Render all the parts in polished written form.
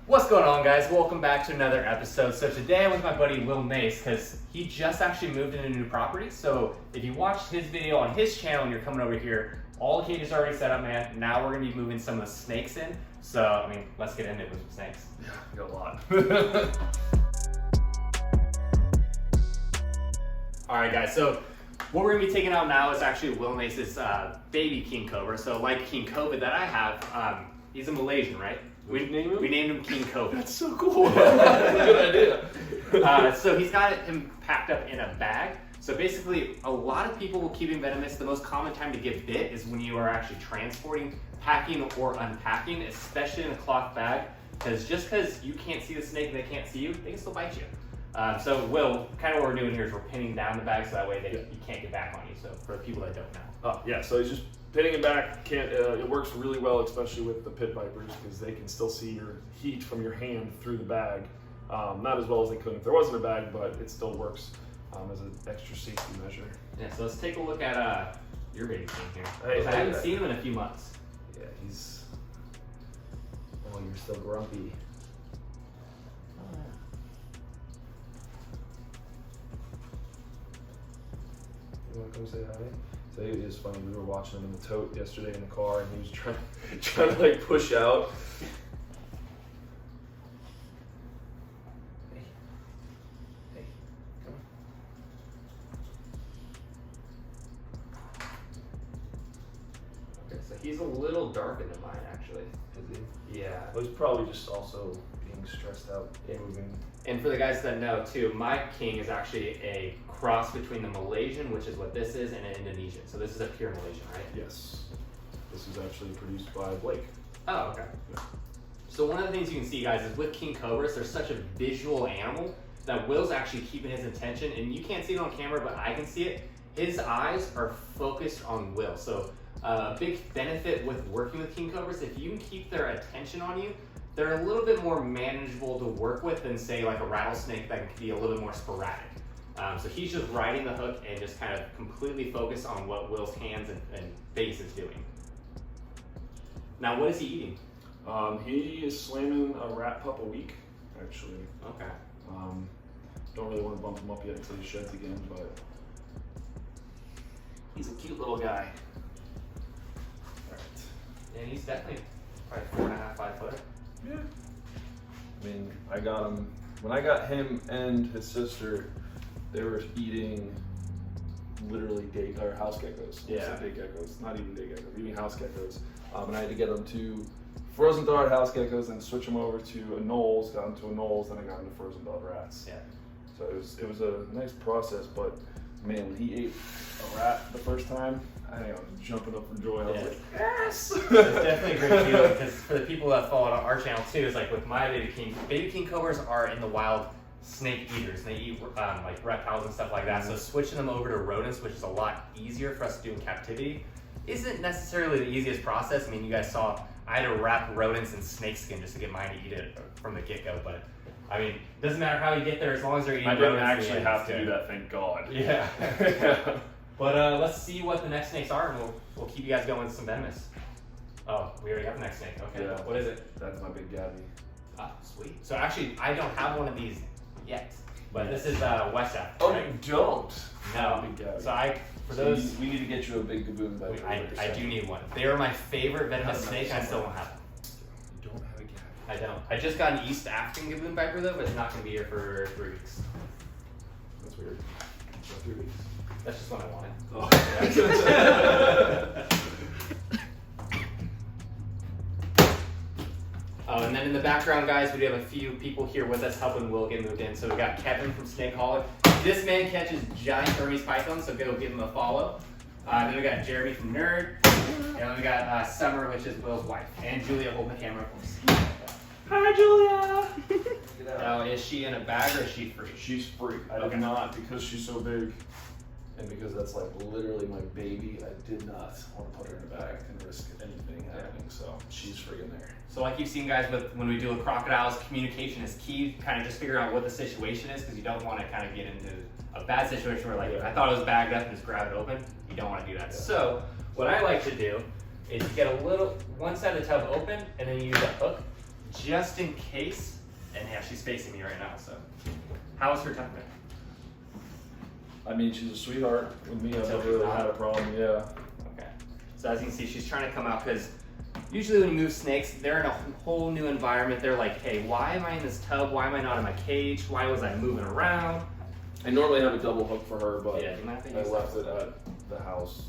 What's going on, guys? Welcome back to another episode. So today I'm with my buddy Will Nace because he just actually moved into a new property. So if you watched his video on his channel and you're coming over here, all the cages are already set up, man. Now we're gonna be moving some of the snakes in. So I mean, let's get into it with some snakes. Yeah, we got a lot. All right, guys. So what we're gonna be taking out now is actually Will Nace's baby king cobra. So like King Cobra that I have, he's a Malaysian, right? We named him King Cobra. That's so cool. That's a good idea. So he's got him packed up in a bag. So basically, a lot of people will keep him venomous. The most common time to get bit is when you are actually transporting, packing, or unpacking, especially in a cloth bag. Because just because you can't see the snake and they can't see you, they can still bite you. So Will, kind of what we're doing here is we're pinning down the bag so that way he can't get back on you. So for the people that don't know. Yeah, so he's just pinning it back. It works really well, especially with the pit vipers, because they can still see your heat from your hand through the bag. Not as well as they could if there wasn't a bag, but it still works as an extra safety measure. Yeah, so let's take a look at your baby king here. Hey, I haven't seen him in a few months. Yeah, he's... Oh, you're still grumpy. You want to come say hi? So it was funny, we were watching him in the tote yesterday in the car, and he was trying to like push out. Hey, come Okay, so he's a little darker than mine, actually. on. Is he? Yeah. Well, he's probably just also being stressed out, moving. And for the guys that know too, my king is actually a cross between the Malaysian, which is what this is, and an Indonesian. So this is a pure Malaysian, right? Yes. This is actually produced by Blake. Oh, okay. Yeah. So one of the things you can see, guys, is with king cobras, they're such a visual animal that Will's actually keeping his attention, and you can't see it on camera, but I can see it. His eyes are focused on Will. So a big benefit with working with king cobras, if you can keep their attention on you, they're a little bit more manageable to work with than say like a rattlesnake that can be a little bit more sporadic. So he's just riding the hook and just kind of completely focused on what Will's hands and face is doing. Now, what is he eating? He is slamming a rat pup a week, actually. Okay. Don't really want to bump him up yet until he sheds again, but he's a cute little guy. All right. And he's definitely probably 4.5, 5 foot. Yeah. I mean, I got him, when I got him and his sister, they were eating literally house geckos. Yeah. Day geckos, not even day geckos, eating house geckos. And I had to get them to frozen thawed house geckos and switch them over to a Knowles, got them to a Knowles, then I got them to frozen thawed rats. Yeah. So it was a nice process, but man, when he ate a rat the first time, I was jumping up for joy. I was like, yes! It's definitely a great feeling because for the people that follow our channel too, it's like with my baby king cobras are in the wild snake eaters. They eat like reptiles and stuff like that. So switching them over to rodents, which is a lot easier for us to do in captivity, isn't necessarily the easiest process. I mean, you guys saw I had to wrap rodents in snake skin just to get mine to eat it from the get-go, but I mean, it doesn't matter how you get there as long as they're eating rodents. I didn't actually have to do that, thank God. Yeah. But let's see what the next snakes are, and we'll keep you guys going with some venomous. Oh, we already have the next snake. Okay, Yeah. What is it? That's my big Gabby. Ah, sweet. So actually, I don't have one of these yet, but this is West Africa. Oh, right? you don't? No. Big Gabby. So We need to get you a big Kaboom Viper. I do need one. They are my favorite venomous snake, and I still don't have one. You don't have a Gabby. I don't. I just got an East African Kaboom Viper though, but it's not going to be here for 3 weeks. That's weird. For 3 weeks. That's just what I wanted. Oh. Oh, and then in the background, guys, we do have a few people here with us helping Will get moved in. So we got Kevin from Snake Hauler. This man catches giant Hermes pythons, so go give him a follow. Then we got Jeremy from Nerd. And then we got Summer, which is Will's wife. And Julia holding the camera from Snake. Hi, Julia! Now, is she in a bag or is she free? She's free. I did not, because she's so big. And because that's like literally my baby, I did not want to put her in a bag and risk anything happening, so she's free in there. So like you've seen, guys, when we deal with crocodiles, communication is key. Kind of just figure out what the situation is, because you don't want to kind of get into a bad situation where like, I thought it was bagged up and just grab it open. You don't want to do that. Yeah. So what I like to do is you get one side of the tub open, and then you use a hook just in case, and yeah, she's facing me right now, so. How's her temperament? I mean, she's a sweetheart with me. I've Until never really she's not. had a problem. Yeah. Okay. So as you can see, she's trying to come out because usually when you move snakes, they're in a whole new environment. They're like, hey, why am I in this tub? Why am I not in my cage? Why was I moving around? I normally have a double hook for her, but Yeah, you might have to I use left that. it at the house.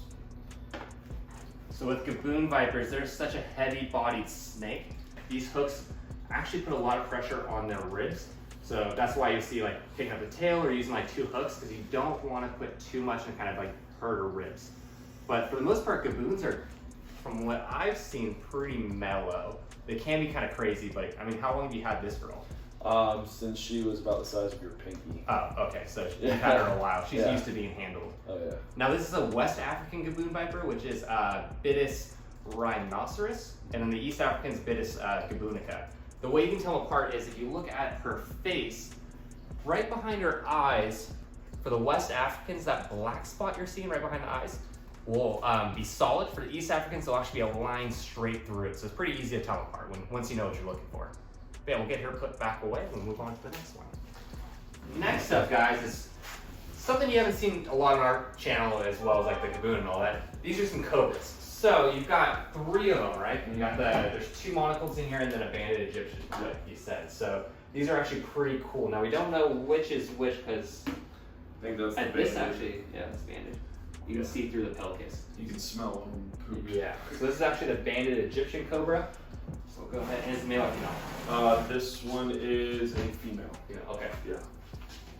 So with Kaboom Vipers, they're such a heavy-bodied snake. These hooks actually put a lot of pressure on their ribs. So that's why you see like picking up the tail or using like 2 hooks, because you don't want to put too much and kind of like hurt her ribs. But for the most part, Kaboons are, from what I've seen, pretty mellow. They can be kind of crazy, but I mean, how long have you had this girl? Since she was about the size of your pinky. Oh, okay, so you've had her a while. She's Yeah. used to being handled. Oh yeah. Now this is a West African Kaboom Viper, which is Bitis rhinoceros, and then the East African's Bitis gabunica. The way you can tell them apart is if you look at her face, right behind her eyes, for the West Africans, that black spot you're seeing right behind the eyes will be solid. For the East Africans, there'll actually be a line straight through it. So it's pretty easy to tell them apart once you know what you're looking for. But yeah, we'll get her put back away and we'll move on to the next one. Next up, guys, is something you haven't seen a lot on our channel, as well as like the Kaboom and all that. These are some Cobras. So you've got 3 of them, right? You got there's 2 monocles in here and then a banded Egyptian, like you said. So these are actually pretty cool. Now we don't know which is which because I think that's the this banded. actually, yeah, it's banded. You can see through the pelvis. You can smell them poop. Yeah. So this is actually the banded Egyptian Cobra. So we'll go ahead and it's male or female. This one is a female. Yeah. Okay. Yeah.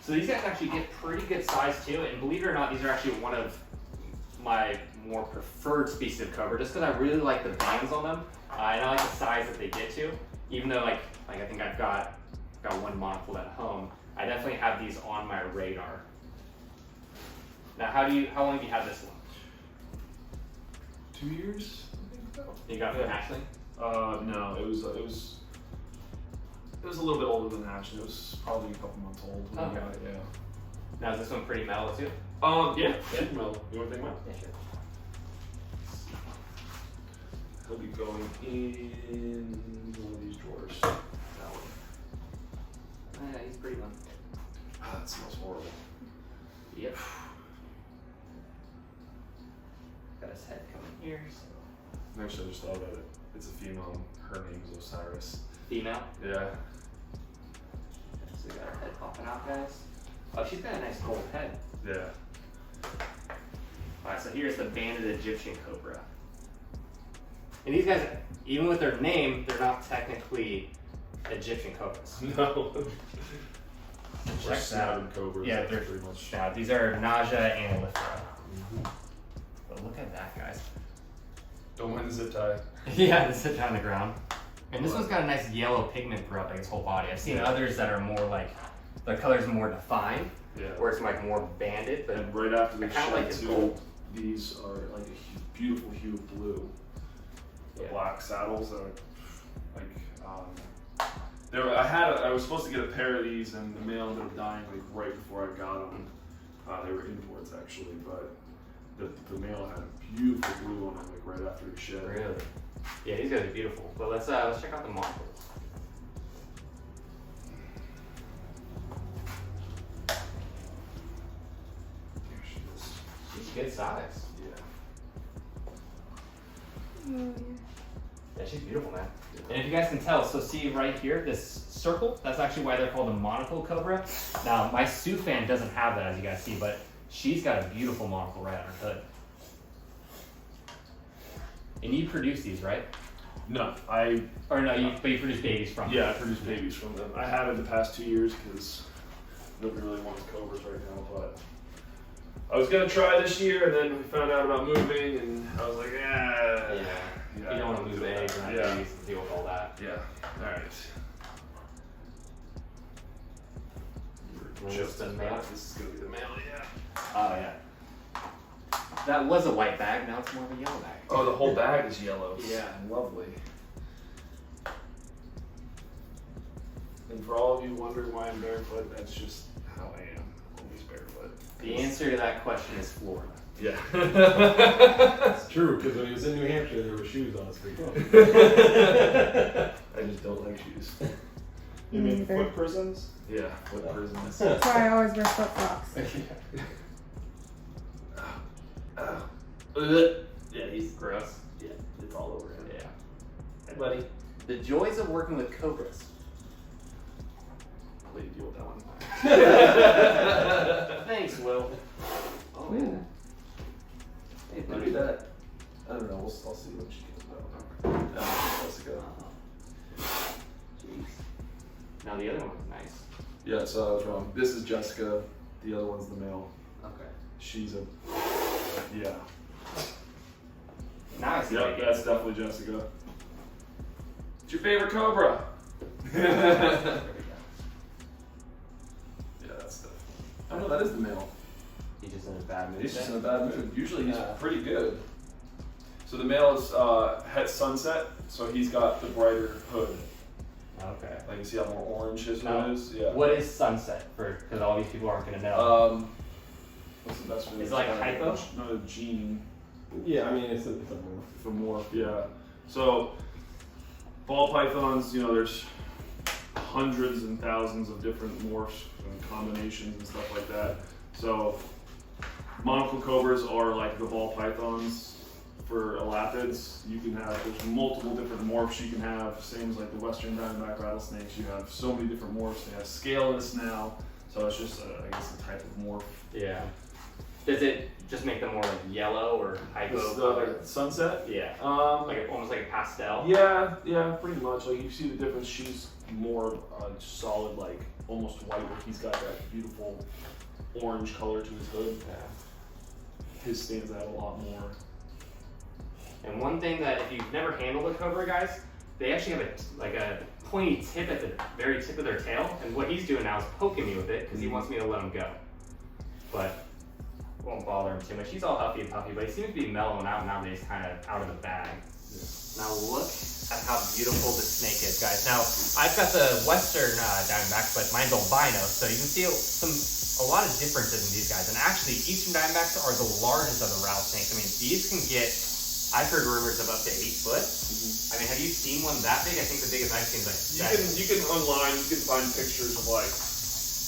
So these guys actually get pretty good size too, and believe it or not, these are actually one of my more preferred species of Cobra, just because I really like the bands on them, and I like the size that they get to. Even though like I think I've got one monocle at home, I definitely have these on my radar. Now, how long have you had this one? 2 years. I think so. You got it from Ashley? No, it was a little bit older than Ashley. It was probably a couple months old. When I Okay. got it, yeah. Now is this one pretty mellow too? Yeah, super mellow. You want to think about it? Yeah, sure. He'll be going in one of these drawers. That one. Yeah, he's pretty one. Ah, that smells horrible. Yep. Got his head coming here. So. Actually, I just thought about it. It's a female. Her name is Osiris. Female. Yeah. So we got her head popping out, guys. Oh, she's got a nice gold head. Yeah. Alright, so here's the banded Egyptian Cobra. And these guys, even with their name, they're not technically Egyptian Cobras. No. Check Or that. snouted cobras. Yeah, that's they're pretty much. Now, these are Naja and Lithra. But look at that, guys. Don't mind the zip tie. Yeah, this is on the ground. And this one's got a nice yellow pigment throughout like its whole body. I've seen others that are more like, the color's more defined, Yeah. where it's like more banded, but And right after the I kinda shed like it too, gold. these are like a beautiful hue of blue. The Yeah. black saddles are like I was supposed to get a pair of these, and the male ended up dying like right before I got them. They were imports actually, but the male had a beautiful blue on it like right after he shed. really. Yeah, these guys are beautiful. But let's check out the monocles. Here she is. She's good size. Yeah. Yeah, she's beautiful, man. And if you guys can tell, so see right here, this circle, that's actually why they're called a monocle cobra. Now, my Sioux fan doesn't have that, as you guys see, but she's got a beautiful monocle right on her hood. And you produce these, right? No, But you produce babies from them. I produce babies from them. I have in the past 2 years because nobody really wants cobras right now, but I was gonna try this year, and then we found out about moving, and I was like, Yeah. You don't want to lose eggs and Yeah. babies and deal with all that. Yeah. All right. Well, Just the as male. bad. This is gonna be the male. Yeah. Oh, yeah. That was a white bag, now it's more of a yellow bag. Oh, the whole bag is yellow. Yeah. Lovely. And for all of you wondering why I'm barefoot, that's just how I am. Always barefoot. The answer to that question is Florida. Yeah. It's true, because when he was in New Hampshire, there were shoes on his feet. I just don't like shoes. You mean Neither. foot prisons? Yeah, foot prisons. That's why I always wear flip flops. Yeah, he's gross. Yeah, it's all over him. Yeah. Hey, buddy. The joys of working with cobras. I'll let you deal with that one. Thanks, Will. Oh, yeah. Hey, maybe that. I don't know. I'll see what she goes about. Jessica. Jeez. Now the other one's nice. Yeah, so I was wrong. This is Jessica. The other one's the male. Okay. She's a. Yeah. Now I see. Yep, that's definitely Jessica. What's your favorite Cobra? There Yeah, that's the. I know that is the male. He's just in a bad mood. He's just in today. a bad mood. Usually he's Yeah. pretty good. So the male is het sunset, so he's got the brighter hood. Okay. Like you see how more orange his Now, hood is? Yeah. What is sunset? Because all these people aren't gonna know. What's the best way to Is it like describe it? hypo? Not a gene. Yeah, I mean, it's a morph. For morph, yeah. So ball pythons, you know, there's hundreds and thousands of different morphs and combinations and stuff like that. So monocle cobras are like the ball pythons for elapids. You can have, there's multiple different morphs you can have, same as like the western diamondback rattlesnakes. You have so many different morphs. They have scaleless now, so it's just, I guess, a type of morph. Yeah. Does it just make them more like yellow or hypo? This is the sunset. Yeah. Like almost like a pastel. Yeah, pretty much. Like you see the difference. She's more solid, like almost white, where he's got that beautiful orange color to his hood. Yeah. His stands out a lot more. And one thing that if you've never handled a cobra, guys, they actually have a pointy tip at the very tip of their tail. And what he's doing now is poking me with it because he wants me to let him go. But won't bother him too much. He's all huffy and puffy, but he seems to be mellowing out nowadays, kind of out of the bag. Now look at how beautiful this snake is, guys. Now I've got the western Diamondbacks, but mine's albino, so you can see a lot of differences in these guys. And actually, eastern Diamondbacks are the largest of the rattlesnakes. I mean, these can get, I've heard rumors of up to 8 foot. I mean, have you seen one that big? I think the biggest I've seen is like 7. You can online. You can find pictures of like,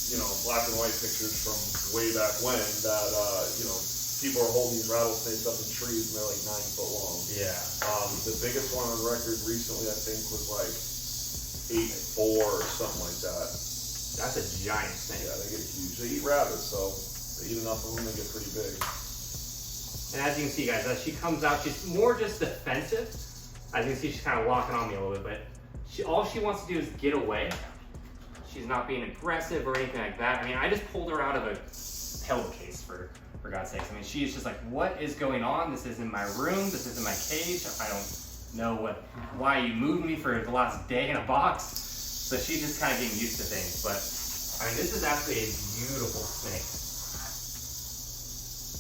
you know, black and white pictures from way back when that you know, people are holding these rattlesnakes up in trees and they're like 9 foot long. Yeah. The biggest one on record recently, I think, was like 8'4" or something like that. That's a giant snake. Yeah, they get huge. They eat rabbits, so they eat enough of them, they get pretty big. And as you can see, guys, as she comes out, she's more just defensive. As you can see, she's kind of locking on me a little bit, but all she wants to do is get away. She's not being aggressive or anything like that. I mean, I just pulled her out of a pillowcase for God's sakes. I mean, she's just like, what is going on? This isn't my room. This isn't my cage. I don't know why you moved me for the last day in a box. So she's just kind of getting used to things. But I mean, this is actually a beautiful snake.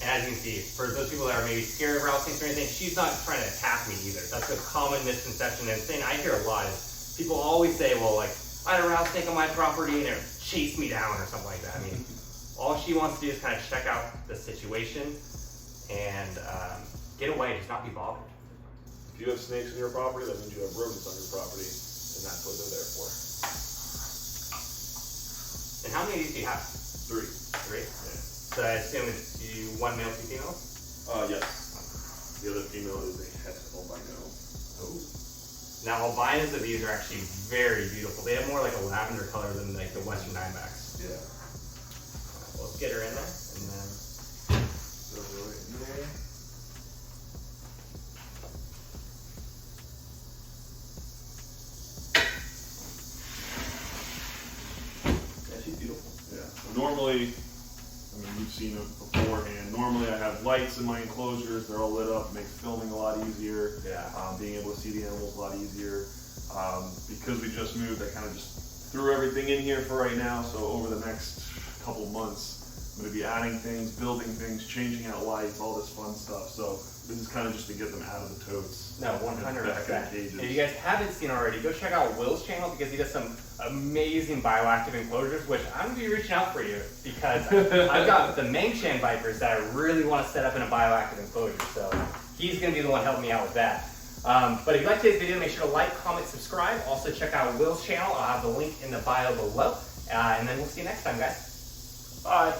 And as you can see, for those people that are maybe scared of rattlesnakes or anything, she's not trying to attack me either. That's a common misconception and thing I hear a lot is people always say, well, like, I had a rattlesnake on my property and it chased me down or something like that. I mean, all she wants to do is kind of check out the situation and get away, just not be bothered. If you have snakes on your property, that means you have rodents on your property, and that's what they're there for. And how many of these do you have? 3. 3? Yeah. So I assume it's you 1 male, 2 females? Yes. The other female is a het albino. Oh. Now albinos of these are actually very beautiful. They have more like a lavender color than like the western Diamondbacks. Yeah. Well, let's get her in there and then. So right in there. Yeah, she's beautiful. Yeah. Normally, I mean, you've seen it beforehand. Normally, I have lights in my enclosures. They're all lit up. Makes filming a lot easier. Yeah. Being able to see the animals a lot easier. Because we just moved, I kind of just threw everything in here for right now. So over the next couple months, I'm going to be adding things, building things, changing out lights, all this fun stuff. So This is kind of just to get them out of the totes. No, Back in the 100%. cages. If you guys haven't seen already, go check out Will's channel because he does some amazing bioactive enclosures, which I'm going to be reaching out for you because I've got the Mangshan Vipers that I really want to set up in a bioactive enclosure. So he's going to be the one helping me out with that. But if you like today's video, make sure to like, comment, subscribe. Also check out Will's channel. I'll have the link in the bio below. And then we'll see you next time, guys. Bye.